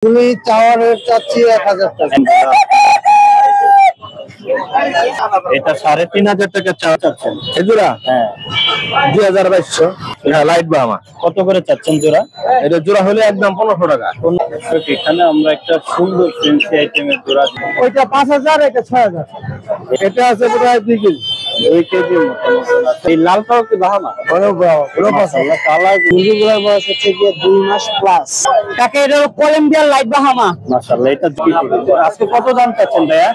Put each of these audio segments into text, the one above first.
তুমি চাওয়ার চাচ্ছি 1000 টাকা। এটা 3500 টাকা চাওয়া চাচ্ছেন এই জোড়া? হ্যাঁ 2200। হ্যাঁ লাইট বাহামা। কত করে চাচ্ছেন জোড়া? এটা জোড়া হলে একদম 1500 টাকা। এখানে আমরা একটা সুন্দর ফ্যান্সি আইটেমের জোড়া, ওইটা 5000, এটা 6000। এটা আছে প্রায় 2 কেজি। 2 কেজি মতো আছে। এই লাল কালো কি বাহামা? কালার মুরগিগুলোর বয়স হচ্ছে গিয়ে 2 মাস প্লাস। কাকে এটা কলম্বিয়ার লাইট বাহামা। মাশাআল্লাহ, এটা আজকে কত দাম চাচ্ছেন ভাইয়া?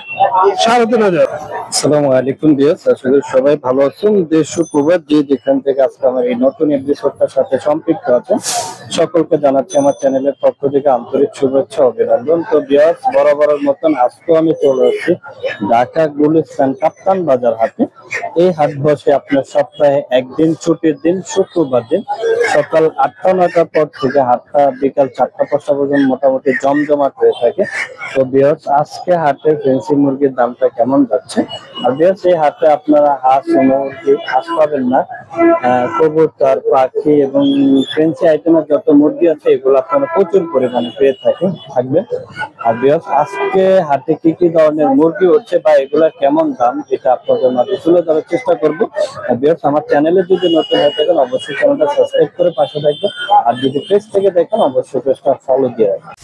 3500। আসসালামু আলাইকুম ভিউয়ার্স, আশা করি সবাই ভালো আছেন। দেশ ও প্রবাস যে যেখান থেকে আজকে আমার এই নতুন এপিসোডটার সাথে সম্পৃক্ত আছেন সকলকে জানাচ্ছি আমার চ্যানেলের পক্ষ থেকে আন্তরিক শুভেচ্ছা অভিনন্দন। তো ভিউয়ার্স, বরাবরের মতন আজকেও আমি চলে আসছি ঢাকা গুলিস্তান কাপ্তান বাজার হাটে। এই হাট বসে আপনার সপ্তাহে একদিন, ছুটির দিন শুক্রবার দিন সকাল 8টা-9টার পর থেকে হাটটা বিকাল 4টা-5টা পর্যন্ত মোটামুটি জমজমাট হয়ে থাকে। তো ভিউয়ার্স, আজকে হাটে ফ্যান্সি মুরগির দামটা কেমন যাচ্ছে? আর ভিউয়ার্স, এই হাটে আপনারা হাঁস মুরগি হাঁস পাবেন না, কবুতর, পাখি এবং ফ্যান্সি আইটেমের যত মুরগি আছে এগুলো আপনারা প্রচুর পরিমাণে পেয়ে থাকবেন। আর ভিউয়ার্স, আজকে হাটে কি কি ধরনের মুরগি হচ্ছে বা এগুলা কেমন দাম এটা আপনাদের মাঝে তুলে ধরার চেষ্টা করবো। আর ভিউয়ার্স, আমার চ্যানেলে যদি নতুন হয়ে থাকেন অবশ্যই চ্যানেলটা সাবস্ক্রাইব করে পাশে থাকবেন। আর যদি পেজ থেকে দেখেন অবশ্যই পেজটা ফলো দিয়ে রাখবেন।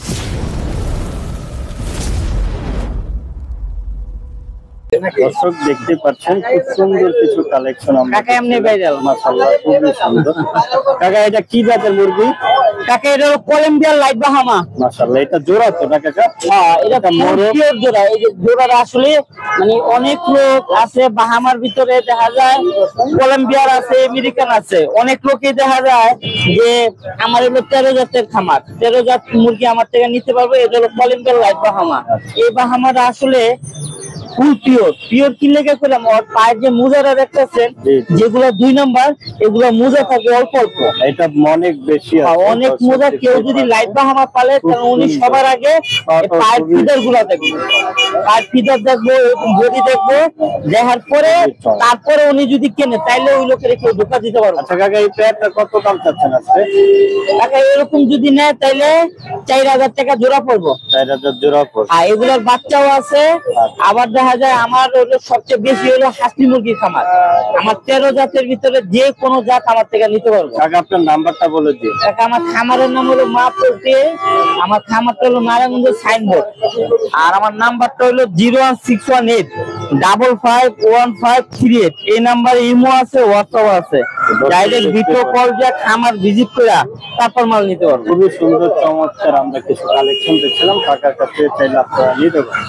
দর্শক দেখতে পাচ্ছেন খুব সুন্দর কিছু কালেকশন কাকা এমনি ভাইরাল। মাশাআল্লাহ, খুবই সুন্দর। কাকা এটা কি জাতের মুরগি? কাকা এটা কলম্বিয়ার লাইট বাহামা। মাশাআল্লাহ, এটা জোড়া তো না কাকা? হ্যাঁ, এটা পিওর জোড়া। এই যে জোড়াটা আসলে মানে অনেক লোক আছে বাহামার ভিতরে, দেখা যায় কলম্বিয়ার আছে, আমেরিকান আছে। অনেক লোকই দেখা যায় যে আমার হলো 13 জাতের খামার, 13 জাত মুরগি আমার থেকে নিতে পারবো। এটা হলো কলম্বিয়ার লাইট বাহামা। এই বাহামাটা আসলে ফুল পিওর কি লেগে করে আমার পায়ের যে মোজারা দেখতেছেন যেগুলো 2 নাম্বার, এগুলো মোজা থাকে অল্প অল্প, এটা অনেক বেশি অনেক মোজা। কেউ যদি লাইট বাহামা পালে তাহলে উনি সবার আগে পায়ের ফিদার গুলা দেখবো, পায়ের ফিদার দেখবো, বডি দেখবো, দেখার পরে তারপরে উনি যদি কেনে তাইলে ওই লোকের কেউ ধোকা দিতে পারবে। আচ্ছা কাকা, এই পেয়ারটা কত দাম চাচ্ছেন আজকে? কাকা এরকম যদি নেয় তাইলে 4000 টাকা জোড়া পড়বো। 4000 জোড়া পড়বে। আর এগুলোর বাচ্চাও আছে। আবার দেখা যায় আমার হলো সবচেয়ে বেশি হলো হাসি মুরগির খামার। আমার 13 জাতের ভিতরে যে কোনো জাত আমার থেকে নিতে পারবো। কাকা আপনার নাম্বারটা বলে দিন। কাকা আমার খামারের নাম হলো মা পোল্ট্রি। আমার খামারটা হলো নারায়ণগঞ্জ সাইনবোর্ড। আর আমার নাম্বারটা হলো 01618 551538। এই নাম্বারে ইমো আছে, হোয়াটসঅ্যাপ আছে। ডাইরেক্ট ভিডিও কল দিয়ে খামার ভিজিট করে তারপর মাল নিতে পারবো। খুবই সুন্দর চমৎকার আমরা কিছু কালেকশন দেখছিলাম, কাকার কাছে চাইলে আপনারা নিতে পারেন।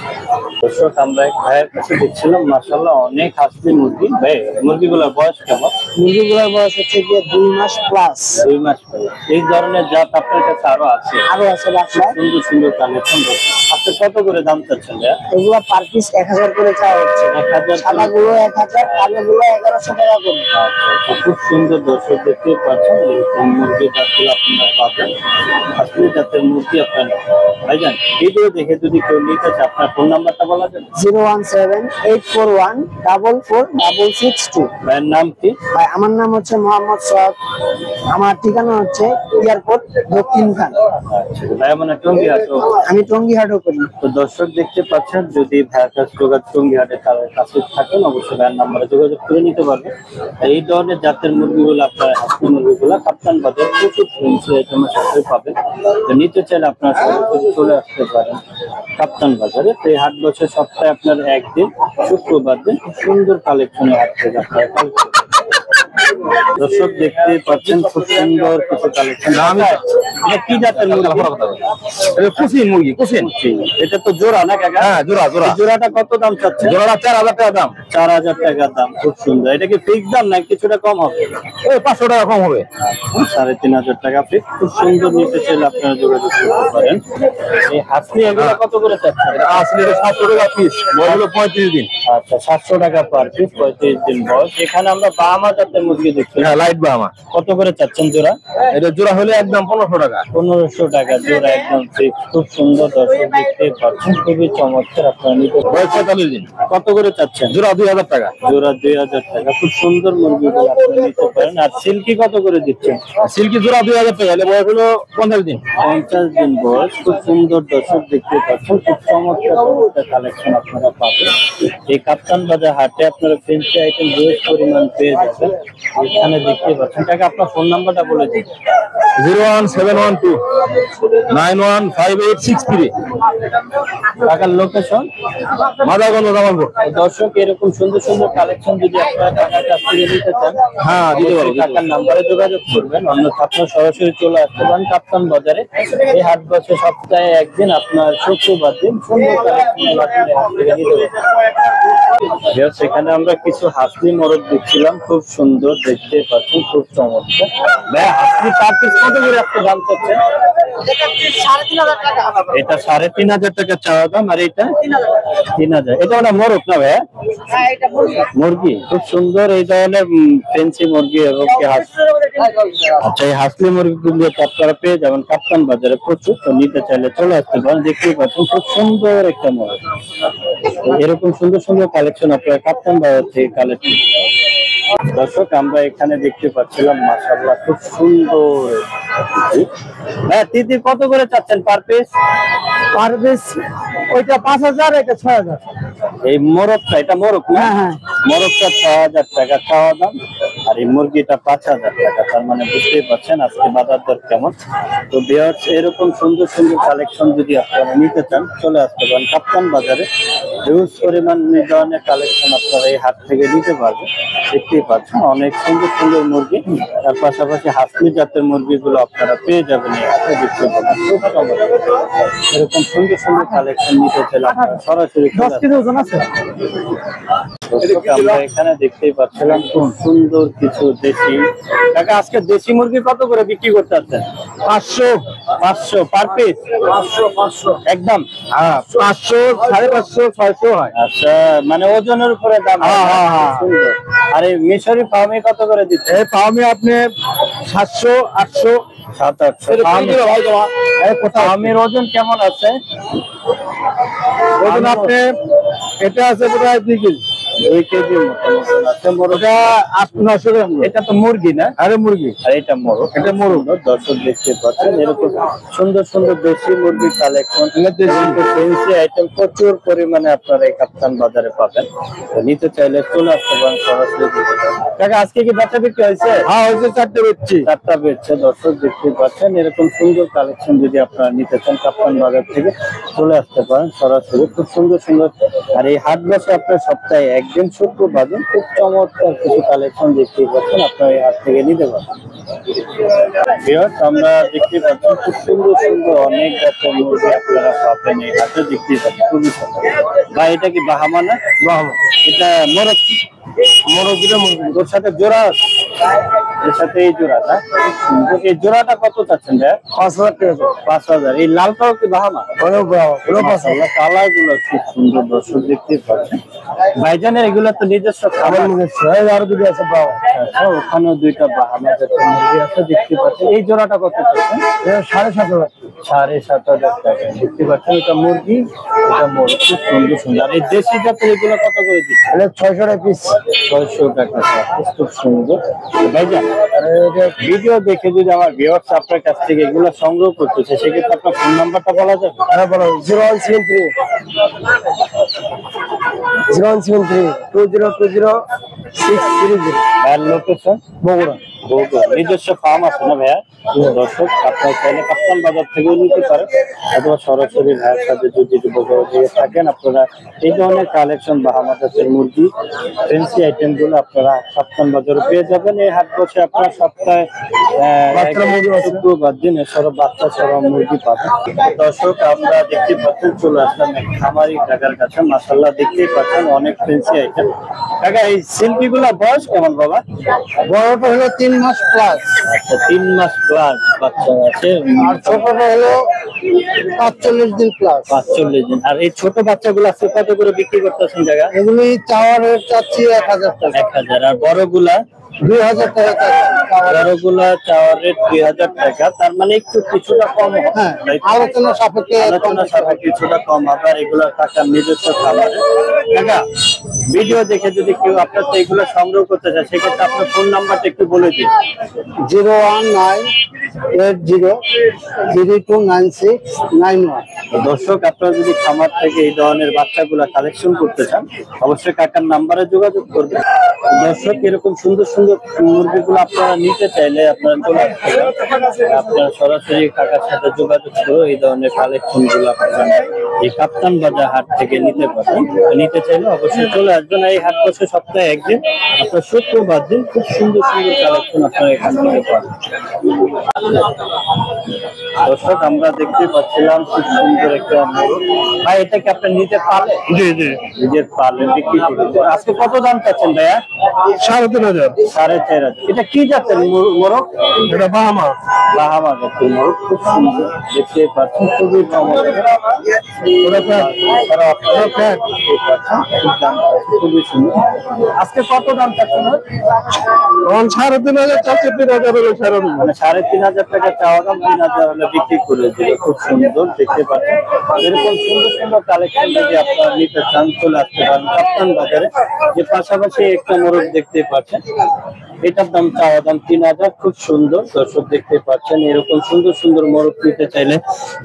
দর্শক, আমরা এক ভাইয়ের কাছে দেখছিলাম, মাশাআল্লাহ অনেক হাসি মুরগি। ভাই মুরগিগুলোর বয়স কেমন? মুরগিগুলোর বয়স হচ্ছে গিয়ে 2 মাস প্লাস। 2 মাস প্লাস। এই ধরনের জাত আপনার কাছে আরো আছে? আরো আছে বাচ্চা। সুন্দর সুন্দর কালেকশন। আপনি কত করে দাম চাচ্ছেন? এগুলো পার পিস 1000 করে চাওয়া হচ্ছে। 1000। সাদাগুলো 1000, কালোগুলো 1100 টাকা করে। খুব সুন্দর। দর্শক দেখতে পাচ্ছেন এরকম মুরগি জাতগুলো আপনারা পাবেন। আসলে জাতের মুরগি আপনারা ভাইজান এইগুলো দেখে যদি কেউ নিতে চায় আপনার ফোন নাম্বারটা বলা যাবে? 01784144662। ভাইয়ের নাম কি? ভাই আমার নাম হচ্ছে মোহাম্মদ সোহাগ। আমার ঠিকানা হচ্ছে এয়ারপোর্ট দক্ষিণ খান। আচ্ছা ভাই, মানে টঙ্গী হাট। আমি টঙ্গী হাটও করি। তো দর্শক দেখতে পাচ্ছেন, যদি ভাইয়ের কাছে যোগাযোগ টঙ্গী হাটে তাদের কাছে থাকেন অবশ্যই ভাইয়ের নাম্বারে যোগাযোগ করে নিতে পারবেন। এই ধরনের জাতের মুরগিগুলো আপনার হাসি মুরগিগুলো কাপ্তান বাজার প্রচুর ফ্যান্সি আইটেমের সাথে পাবেন। তো নিতে চাইলে আপনার সরাসরি চলে আসতে পারেন কাপ্তান বাজারে। তো এই হাট বছর সপ্তাহে আপনার একদিন শুক্রবার দিন সুন্দর কালেকশনের হাট থেকে আপনারা কালেকশন। দর্শক দেখতে পাচ্ছেন খুব সুন্দর কিছু কালেকশন। কি জাতের মুরগি? কুসিন মুরগি, কুসিন। এটা তো জোড়া না কাকা? হ্যাঁ জোড়া। জোড়াটা কত দাম চাচ্ছে? জোড়াটা 4000 টাকা দাম। 4000 টাকা দাম। খুব সুন্দর। এটা কি ফিক্স দাম না কিছুটা কম হবে? ওই 500 টাকা কম হবে। 3500 টাকা ফিক্স। খুব সুন্দর। নিতে চাইলে আপনারা যোগাযোগ করতে পারেন। এই হাসলি এগুলো কত করে চাচ্ছেন? আসলে 700 টাকা পিস, বয়স হলো 35 দিন। আচ্ছা, 700 টাকা পার পিস, 35 দিন বয়স। এখানে আমরা বাহামা জাতের মুরগি দেখতে হ্যাঁ লাইট বাহামা। কত করে চাচ্ছেন জোড়া? এটা জোড়া হলে একদম 1500 টাকা। 1500 টাকা জোড়া একদম ঠিক। খুব সুন্দর দর্শক দেখতে পাচ্ছেন, খুবই চমৎকার। আপনারা নিতে বয়স 45 দিন। কত করে চাচ্ছেন? জোড়া 2000 টাকা। জোড়া 2000 টাকা। খুব সুন্দর মুরগিগুলো আপনি নিতে পারেন। আর সিল্কি কত করে দিচ্ছেন? সিল্কি জোড়া 2000 টাকা, এর বয়স হলো 50 দিন। 50 দিন বয়স। খুব সুন্দর দর্শক দেখতে পাচ্ছেন, খুব চমৎকার কালেকশন আপনারা পাবেন এই কাপ্তান বাজার হাটে। আপনারা ফেন্সি আইটেম বেশ পরিমাণ পেয়ে যাবেন এখানে দেখতে পাচ্ছেন। টাকা আপনার ফোন নাম্বারটা বলে দিন। 01712 915863। টাকার লোকেশন মাদারগঞ্জ জামালপুর। দর্শক এরকম সুন্দর সুন্দর কালেকশন যদি আপনারা টাকার কাছ থেকে নিতে চান, হ্যাঁ দিতে পারবো। টাকার নাম্বারে যোগাযোগ করবেন। অন্যথা আপনার সরাসরি চলে আসতে পারেন কাপ্তান বাজারে। এই হাট বসে সপ্তাহে একদিন, আপনার শুক্রবার দিন। সুন্দর কালেকশন আপনি হাট থেকে নিতে পারবেন। সেখানে আমরা কিছু হাসলি মরদ দেখছিলাম, খুব সুন্দর দেখতে পাচ্ছেন, খুব চমৎকার। ভাই হাসলি পার পিস কত করে আপনি দাম চাচ্ছেন? এটা 3500 টাকা চাওয়া দাম। আর এটা 3000। এটা মানে মোরগ না ভাই? মুরগি খুব সুন্দর। এই ধরনের ফেন্সি মুরগি এবং আচ্ছা এই হাসলি মুরগিগুলো আপনারা পেয়ে যাবেন কাপ্তান বাজারে প্রচুর। তো নিতে চাইলে চলে আসতে পারেন। দেখতেই পাচ্ছেন খুব সুন্দর একটা মুরগ। এরকম সুন্দর সুন্দর কালেকশন আপনারা কাপ্তান বাজার থেকে কালেক্ট। দর্শক আমরা এখানে দেখতে পাচ্ছিলাম মাশাআল্লাহ খুব সুন্দর। হ্যাঁ তিতির কত করে চাচ্ছেন পার পিস? পার পিস ওইটা 5000, এটা 6000। এই মোরগটা, এটা মোরগ না? হ্যাঁ মোরগটা 6000 টাকা চাওয়া দাম। আর এই মুরগিটা 5000 টাকা। তার মানে বুঝতেই পারছেন আজকে বাজার দর কেমন। তো ভিউয়ার্স এরকম সুন্দর সুন্দর কালেকশন যদি আপনারা নিতে চান চলে আসতে পারেন কাপ্তান বাজারে। হিউজ পরিমাণ এই ধরনের কালেকশন আপনারা এই হাট থেকে নিতে পারবেন। দেখতেই পাচ্ছেন অনেক সুন্দর সুন্দর মুরগি। তার পাশাপাশি হাসলি জাতের মুরগিগুলো আপনারা পেয়ে যাবেন এই হাটে। দেখতে পাবেন খুব চমৎকার। এরকম সুন্দর সুন্দর কালেকশন নিতে চাইলে আপনারা সরাসরি 10 কেজি ওজন আছে। আমরা এখানে দেখতেই পাচ্ছিলাম খুব সুন্দর কিছু দেশি। কাকা আজকে দেশি মুরগি কত করে বিক্রি করতে আছেন? 500 পার পিস। 500 একদম। হ্যাঁ 500, 550, 600 হয়। আচ্ছা মানে ওজনের উপরে দাম। সুন্দর। আর এই মিশরি ফার্মে কত করে দিচ্ছে? এই ফার্মে আপনি 700, 800, 700-800। ফার্মের ওজন কেমন আছে? ওজন আপনি এটা আছে প্রায় 2 কেজি। 2 কেজি মতন আছে। ওটা 800-900 গ্রাম। এটা তো মুরগি না? আরে মুরগি। আর এটা মোরগ। এটা মোরগ। দর্শক দেখতে পাচ্ছেন এরকম সুন্দর সুন্দর দেশি মুরগি কালেকশন, ফেন্সি আইটেম প্রচুর পরিমাণে আপনারা এই কাপ্তান বাজারে পাবেন। তো নিতে চাইলে চলে আসতে পারেন সরাসরি। কাকা আজকে কি বাচ্চা বিক্রি হয়েছে? হ্যাঁ হয়েছে, 4টে বেচছি। 4টা বেচছে। দর্শক দেখতে পাচ্ছেন এরকম সুন্দর কালেকশন যদি আপনারা নিতে চান কাপ্তান বাজার থেকে চলে আসতে পারেন সরাসরি। খুব সুন্দর সুন্দর। আর এই হাট বসে আপনার সপ্তাহে একদিন শুক্রবার দিন। খুব চমৎকার কিছু কালেকশন দেখতে পাচ্ছেন আপনারা এই হাট থেকে নিতে পারেন। আমরা দেখতে পাচ্ছি খুব সুন্দর সুন্দর অনেক জাতের মুরগি আপনারা পাবেন এই হাটে। দেখতে পাচ্ছেন খুবই সুন্দর। বা এটা কি বাহামা না? বাহামা। এটা মোরগ। মোরগিটা ওর সাথে জোড়া আছে। এর সাথে এই জোড়াটা এই জোড়াটা কত চাচ্ছেন ভাই? 5000 টাকা। 5000। এই লালটাও কি বাহামা? মাশাআল্লাহ কালার গুলো খুব সুন্দর। দর্শক দেখতে পাচ্ছেন ভাইজানের এগুলো তো নিজস্ব খাবার। আরো দুটো আছে বাবা। আচ্ছা ওখানেও 2টা বাহামা জাতের মুরগি আছে দেখতে পাচ্ছেন। এই জোড়াটা কত চাচ্ছেন? 7500। 7500 টাকা। দেখতে পাচ্ছেন এটা মুরগি, এটা মোরগ। খুব সুন্দর সুন্দর। আর এই দেশি জাতের এগুলো কত করে দিচ্ছে? এটা 600 টাকা পিস। 600 টাকা। খুব সুন্দর। ভাইজান ভিডিও দেখে যদি আমার ভিউয়ার্স আপনার কাছ থেকে এগুলো সংগ্রহ করতেছে সেক্ষেত্রে আপনার ফোন নাম্বারটা বলা যাবে? হ্যাঁ বলো। 0173 2020 আর লোকেশন বগুড়া। নিজস্ব ফার্ম আছে না ভাইয়া? দর্শক আপনার চাইলে কাপ্তান বাজার থেকেও নিতে পারেন অথবা সরাসরি ভাইয়ের সাথে যদি বগুড়া দিয়ে থাকেন আপনারা এই ধরনের কালেকশন বা আমাদের মুরগি ফেন্সি আইটেম গুলো আপনারা কাপ্তান বাজারে পেয়ে যাবেন। এই হাট বসে আপনারা সপ্তাহে শুক্রবার দিন এসব বাচ্চা ছাড়া মুরগি পাবেন। দর্শক আমরা দেখতে পাচ্ছেন চলে আসলাম খামারি কাকার কাছে। মাশাআল্লাহ দেখতেই পাচ্ছেন অনেক ফেন্সি আইটেম। কাকা এই শিল্পী গুলা বয়স কেমন বাবা? বড়টা হলো 3 মাস প্লাস। আচ্ছা 3 মাস প্লাস বাচ্চা আছে। আর ছোটটা হলো 45 দিন প্লাস। 45 দিন। আর এই ছোট বাচ্চাগুলো আছে কত করে বিক্রি করতেছেন জায়গা? এগুলি চাওয়ার রেট চাচ্ছি 1000 টাকা। 1000। আর বড়গুলা 2000 টাকা। বড়গুলা চাওয়ার রেট 2000 টাকা, তার মানে একটু কিছুটা কম হবে। হ্যাঁ, আলোচনা সাপেক্ষে কিছুটা কম হবে। আর এগুলো টাকার নিজস্ব খামারে টাকা ভিডিও দেখে যদি কেউ আপনার তো এগুলো সংগ্রহ করতে চায়, সেক্ষেত্রে আপনার ফোন নাম্বারটা একটু বলে দিন। 01980329691। দর্শক, আপনারা যদি খামার থেকে এই ধরনের বাচ্চাগুলা কালেকশন করতে চান, অবশ্যই কাকার নাম্বারে যোগাযোগ করবেন। দর্শক, এরকম সুন্দর সুন্দর মুরগিগুলো আপনারা নিতে চাইলে আপনারা চলে আসতে পারেন। আপনারা সরাসরি কাকার সাথে যোগাযোগ করে এই ধরনের কালেকশন গুলো আপনারা এই কাপ্তান বাজার হাট থেকে নিতে পারেন। নিতে চাইলে অবশ্যই চলে আসবেন। এই হাট বসে সপ্তাহে একদিন, আপনার শুক্রবার দিন। খুব সুন্দর সুন্দর কালেকশন আপনারা এখান থেকে পাবেন। দর্শক, আমরা দেখতে পাচ্ছিলাম খুব সুন্দর একটা মোরগ। ভাই, এটাকে আপনি নিতে পারলেন? জি জি, নিজের পারলেন, বিক্রি করলেন। আজকে কত দাম চাচ্ছেন ভাইয়া? 3500। 4500। এটা কি জাতের মোরগ? এটা বাহামা। বাহামা জাতের মোরগ, খুব সুন্দর দেখতে পাচ্ছেন, খুবই চমৎকার। খুবই সুন্দর। আজকে কত দাম চাচ্ছেন? 3500 চাচ্ছে, 3000 হলে ছাড়ুন। মানে 3500 টাকা চাওয়া দাম, 3000 হলে বিক্রি করে দিল। খুব সুন্দর দেখতে পাচ্ছেন। এরকম সুন্দর সুন্দর কালেকশন যদি আপনারা নিতে চান, চলে আসতে পারেন কাপ্তান বাজারে। যে পাশাপাশি একটা মোরগ দেখতে পাচ্ছেন, এটার দাম চাওয়া দাম 3000। খুব সুন্দর দর্শক দেখতে পাচ্ছেন। এরকম সুন্দর সুন্দর মোরগ নিতে চাইলে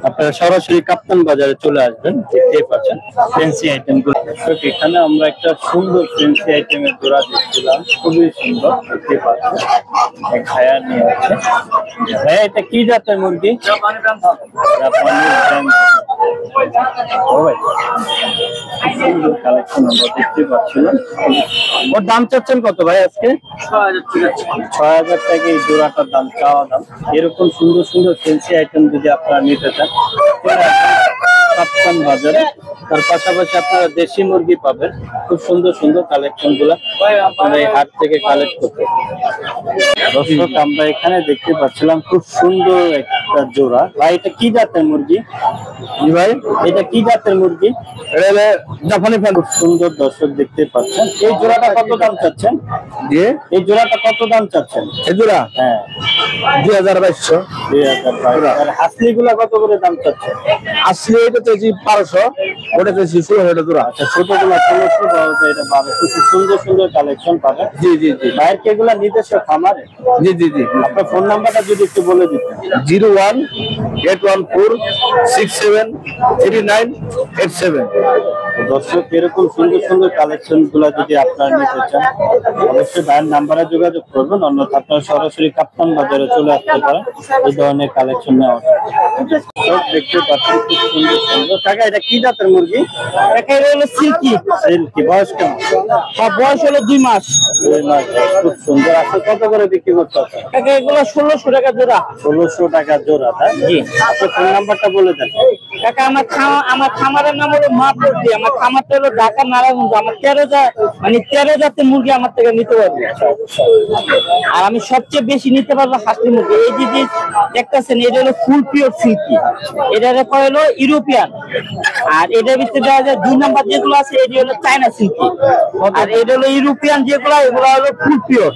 আপনারা সরাসরি কাপ্তান বাজারে চলে আসবেন। দেখতে পাচ্ছেন ফ্যান্সি আইটেম গুলো। দর্শক, এখানে আমরা একটা সুন্দর ফ্যান্সি আইটেমের জোড়া দেখছিলাম, খুবই সুন্দর দেখতে পাচ্ছেন। এক ভাইয়া নিয়ে আছে। ভাইয়া, এটা কি জাতের মুরগি? জাপানি ব্রাঞ্চ। সুন্দর কালেকশন আমরা দেখতে পাচ্ছিলাম। ওর দাম চাচ্ছেন কত ভাই আজকে? 6000 টাকা এই জোড়াটার দাম, চাওয়া দাম। এরকম সুন্দর সুন্দর ফ্যান্সি আইটেম যদি আপনারা নিতে চান, কাপ্তান বাজারে। তার পাশাপাশি আপনারা দেশি মুরগি পাবেন। খুব সুন্দর সুন্দর কালেকশন গুলা আপনারা এই হাট থেকে কালেক্ট করতে। দর্শক, আমরা এখানে দেখতে পাচ্ছিলাম খুব সুন্দর একটা জোড়া। ভাই, এটা কি জাতের মুরগি? ভাই, এটা কি জাতের মুরগি? জাপানি ফ্যান। খুব সুন্দর দর্শক দেখতে পাচ্ছেন। এই জোড়াটা কত দাম চাচ্ছেন? এই জোড়াটা কত দাম চাচ্ছেন? এই জোড়া? হ্যাঁ, 2200। 2022। আর হাসলি গুলা কত করে দাম চাচ্ছেন? আসলে এটা তো 1200, ওটা তো 1600 জোড়া। আচ্ছা, ছোট গুলা 1600, বড়টা এটা 1200। খুব সুন্দর সুন্দর কালেকশন পাবেন। জি জি জি। ভাইয়ের কি এগুলা নিজস্ব খামারে? জি জি জি। আপনার ফোন নাম্বারটা যদি একটু বলে দিতেন। 01814673987। দর্শক, এরকম সুন্দর সুন্দর কালেকশন গুলা যদি আপনারা নিতে চান, অবশ্যই ভাইয়ের নাম্বারে যোগাযোগ করবেন। অন্যথা আপনারা সরাসরি কাপ্তান বাজারে চলে আসতে পারেন এই ধরনের কালেকশন নেওয়া। দেখতে পাচ্ছেন খুব সুন্দর সুন্দর। কাকা, এটা কি জাতের মুরগি? এটা হলো সিল্কি। সিল্কি। বয়স কেমন? বয়স হলো 2 মাস। 2 মাস। খুব সুন্দর। আজকে কত করে বিক্রি করতে হবে? এগুলো 1600 টাকা জোড়া। 1600 টাকা জোড়া, তাই? জি। আপনার ফোন নাম্বারটা বলে দেন। কাকা, আমার খামারের নাম হলো মাপুরদি। আমার খামারটা হলো ঢাকা নারায়ণগঞ্জ। আমার 13 জাতের মুরগি আমার থেকে নিতে পারবে। আর আমি সবচেয়ে বেশি নিতে পারবো হাসলি মুরগি। এই যে দেখতেছেন, এটা হলো ফুল পিওর সিল্কি। এটা হলো ইউরোপিয়ান। আর এটার ভিতরে দেখা যায় 2 নাম্বার যেগুলো আছে, এটি হলো চায়না সিল্কি। আর এটা হলো ইউরোপিয়ান যেগুলো, এগুলো হলো ফুল পিওর।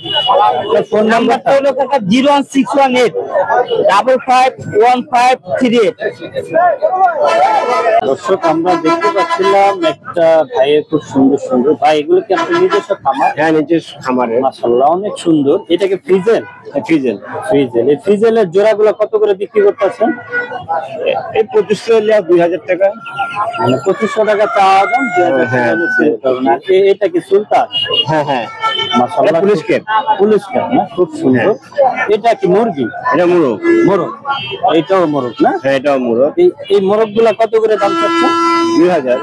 ফোন নাম্বারটা হলো কাকা 01618551538। দর্শক, আমরা দেখতে পাচ্ছিলাম একটা ভাইয়ের খুব সুন্দর সুন্দর। ভাই, এগুলো কি আপনি নিজস্ব খামার? হ্যাঁ, নিজস্ব খামারে। মাশাআল্লাহ, অনেক সুন্দর। এটাকে ফ্রিজেল? ফ্রিজেল। ফ্রিজেল। এই ফ্রিজেলের জোড়াগুলো কত করে বিক্রি করতেছেন? এই 2500 2000 টাকা। মানে 2500 টাকা চাওয়া দাম, 2000 টাকা হলে সেল করবেন। আর এটা কি সুলতান? হ্যাঁ হ্যাঁ, মাশাআল্লাহ, পুলিশ ক্যাপ। পুলিশ ক্যাপ না? খুব সুন্দর। এটা কি মুরগি? এটা মোরগ। মোরগ। এইটাও মোরগ না? হ্যাঁ, এটাও মোরগ। এই মোরগ গুলা কত করে দাম চাচ্ছে? 2000।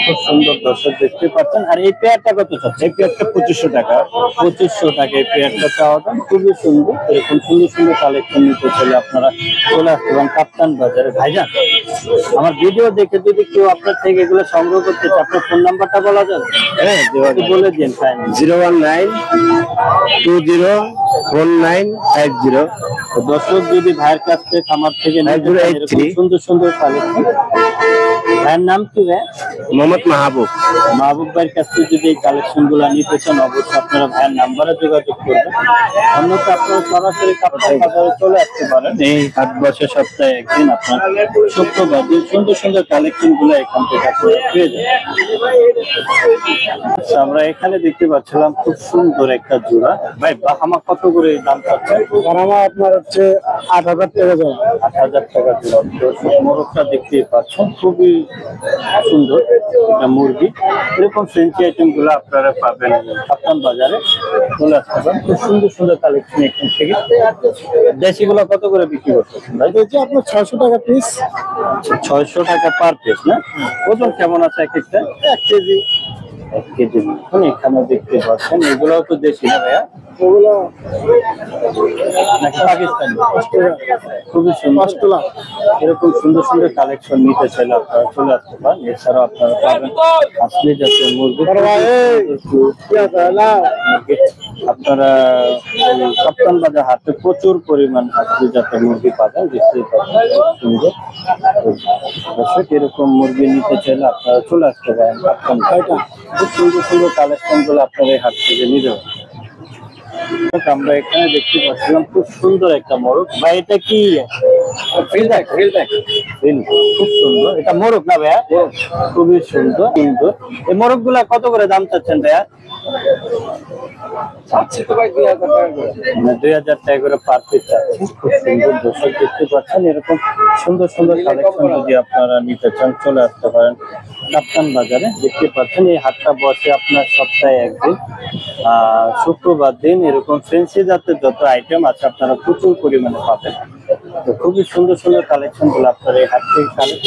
খুব সুন্দর দর্শক দেখতে পাচ্ছেন। আর এই পেয়ারটা কত চাচ্ছে? এই পেয়ারটা 2500 টাকা। 2500 টাকা এই পেয়ারটা চাওয়া দাম। খুবই সুন্দর। এরকম সুন্দর সুন্দর কালেকশন নিতে চলে আপনারা চলে আসতে পারেন কাপ্তান বাজারে। ভাইজান, আমার ভিডিও দেখে যদি কেউ আপনার থেকে এগুলো সংগ্রহ করতে চায়, আপনার ফোন নাম্বারটা বলা যাবে? হ্যাঁ, বলে দিন। 019204950। দর্শক, যদি ভাইয়ের কাছ থেকে খামার থেকে নিতে চান, এরকম সুন্দর সুন্দর কালেকশন। ভাইয়ের নাম কি ভাই? মোহাম্মদ মাহবুব। মাহবুব ভাইয়ের কাছ থেকে যদি এই কালেকশন গুলো নিতে চান অবশ্যই আপনারা ভাইয়ের নাম্বারে যোগাযোগ করবেন। অন্যথা আপনারা সরাসরি কাপ্তান বাজারে চলে আসতে পারেন। এই হাট বসে সপ্তাহে একদিন আপনার শুক্রবার দিন সুন্দর সুন্দর কালেকশন গুলো এখান থেকে আপনারা পেয়ে যাবেন। আচ্ছা, আমরা এখানে দেখতে পাচ্ছিলাম খুব সুন্দর একটা জোড়া। ভাই বাহামা কত করে দাম চাচ্ছে? বাহামা আপনার হচ্ছে 8,000 টাকা জোড়া। 8,000 টাকা জোড়া। দর্শক মোরগটা দেখতেই পাচ্ছেন, খুবই সুন্দর একটা মুরগি। এরকম ফ্রেঞ্চি আইটেম গুলো আপনারা পাবেন কাপ্তান বাজারে, চলে আসতে পারেন। খুব সুন্দর সুন্দর কালেকশন এখান থেকে। দেশি গুলো কত করে বিক্রি করতেছেন ভাই? এই যে আপনার 600 টাকা পিস। 600 টাকা পার পিস না? ওজন কেমন আছে এক একটা? 1 কেজি। 1 কেজি মতন এখানে দেখতে পাচ্ছেন। এগুলোও তো দেশি না ভাইয়া? ওগুলো নাকি পাকিস্তানি? অস্ট্রেলিয়া। খুবই সুন্দর। অস্ট্রেলিয়া। এরকম সুন্দর সুন্দর কালেকশন নিতে চাইলে আপনারা চলে আসতে পারেন। এছাড়াও আপনারা পাবেন আসলে জাতের মুরগি। আপনারা কাপ্তান বাজার হাটে প্রচুর পরিমাণ আসলে জাতের মুরগি পাবেন, দেখতেই পাচ্ছেন খুব সুন্দর। দর্শক এরকম মুরগি নিতে চাইলে আপনারা চলে আসতে পারেন কাপ্তান বাজার। খুব সুন্দর সুন্দর কালেকশন গুলো আপনারা এই হাট থেকে নিতে পারেন। আমরা এখানে দেখতে পাচ্ছিলাম খুব সুন্দর একটা মোরগ। ভাই এটা কি? খুব সুন্দর। এটা মোরগ না ভাইয়া? খুবই সুন্দর সুন্দর। এই মোরগ গুলা কত করে দাম চাচ্ছেন ভাইয়া? 2,000 টাকা করে পার পিস চাচ্ছেন। খুব সুন্দর। দর্শক দেখতে পাচ্ছেন এরকম সুন্দর সুন্দর কালেকশন যদি আপনারা নিতে চান চলে আসতে পারেন কাপ্তান বাজারে। দেখতে পাচ্ছেন এই হাটটা বসে আপনার সপ্তাহে একদিন, শুক্রবার দিন। এরকম ফ্রেন্সি জাতের যত আইটেম আছে আপনারা প্রচুর পরিমাণে পাবেন। তো খুবই সুন্দর সুন্দর কালেকশন গুলো আপনারা এই হাট থেকে কালেক্ট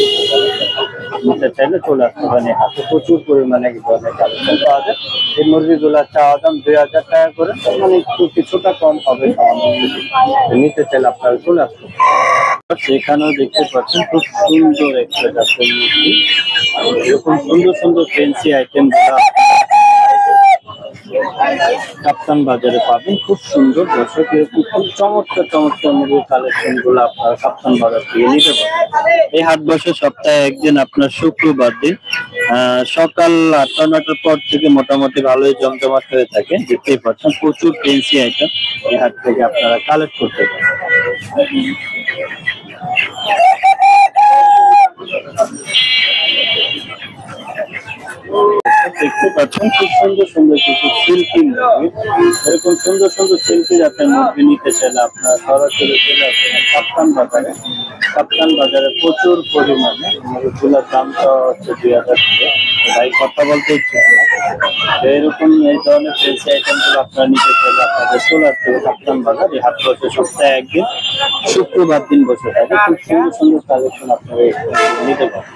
নিতে চাইলে চলে আসতে পারেন। এই হাটে প্রচুর পরিমাণে এক ধরনের কালেকশন পাওয়া যায়। এই মুরগিগুলা চাওয়া দাম 2,000 টাকা করে, মানে একটু কিছুটা কম হবে নিতে চাইলে আপনারা চলে আসতে পারেন। সেখানেও দেখতে পাচ্ছেন খুব সুন্দর একটা জাতের মুরগি। এরকম সুন্দর সুন্দর ফ্যান্সি আইটেম গুলা কাপ্তান বাজারে পাবেন। খুব সুন্দর। দর্শক এরকম খুব চমৎকার চমৎকার মুরগির কালেকশন গুলো আপনারা কাপ্তান বাজার থেকে নিতে পারেন। এই হাট বসে সপ্তাহে একদিন আপনার শুক্রবার দিন, সকাল 8-9টার পর থেকে মোটামুটি ভালোই জমজমাট হয়ে থাকে। দেখতেই পাচ্ছেন প্রচুর ফ্যান্সি আইটেম এই হাট থেকে আপনারা কালেক্ট করতে পারেন। দেখতে পাচ্ছেন খুব সুন্দর সুন্দর কিছু সিল্কি মুরগি। এরকম সুন্দর সুন্দর সিল্কি জাতের মুরগি নিতে চাইলে আপনারা সরাসরি চলে আসবেন কাপ্তান বাজারে। কাপ্তান বাজারে প্রচুর পরিমাণে মুরগিগুলোর দামটা হচ্ছে 2,000 টাকা। ভাই কথা বলতে ইচ্ছে এরকম এই ধরনের ফ্রেন্সি আইটেম গুলো আপনারা নিতে চাইলে আপনাদের চলে আসতে হবে কাপ্তান বাজার। এই হাট বসে সপ্তাহে একদিন, শুক্রবার দিন বসে থাকে। খুব সুন্দর সুন্দর কালেকশন আপনারা নিতে পারেন।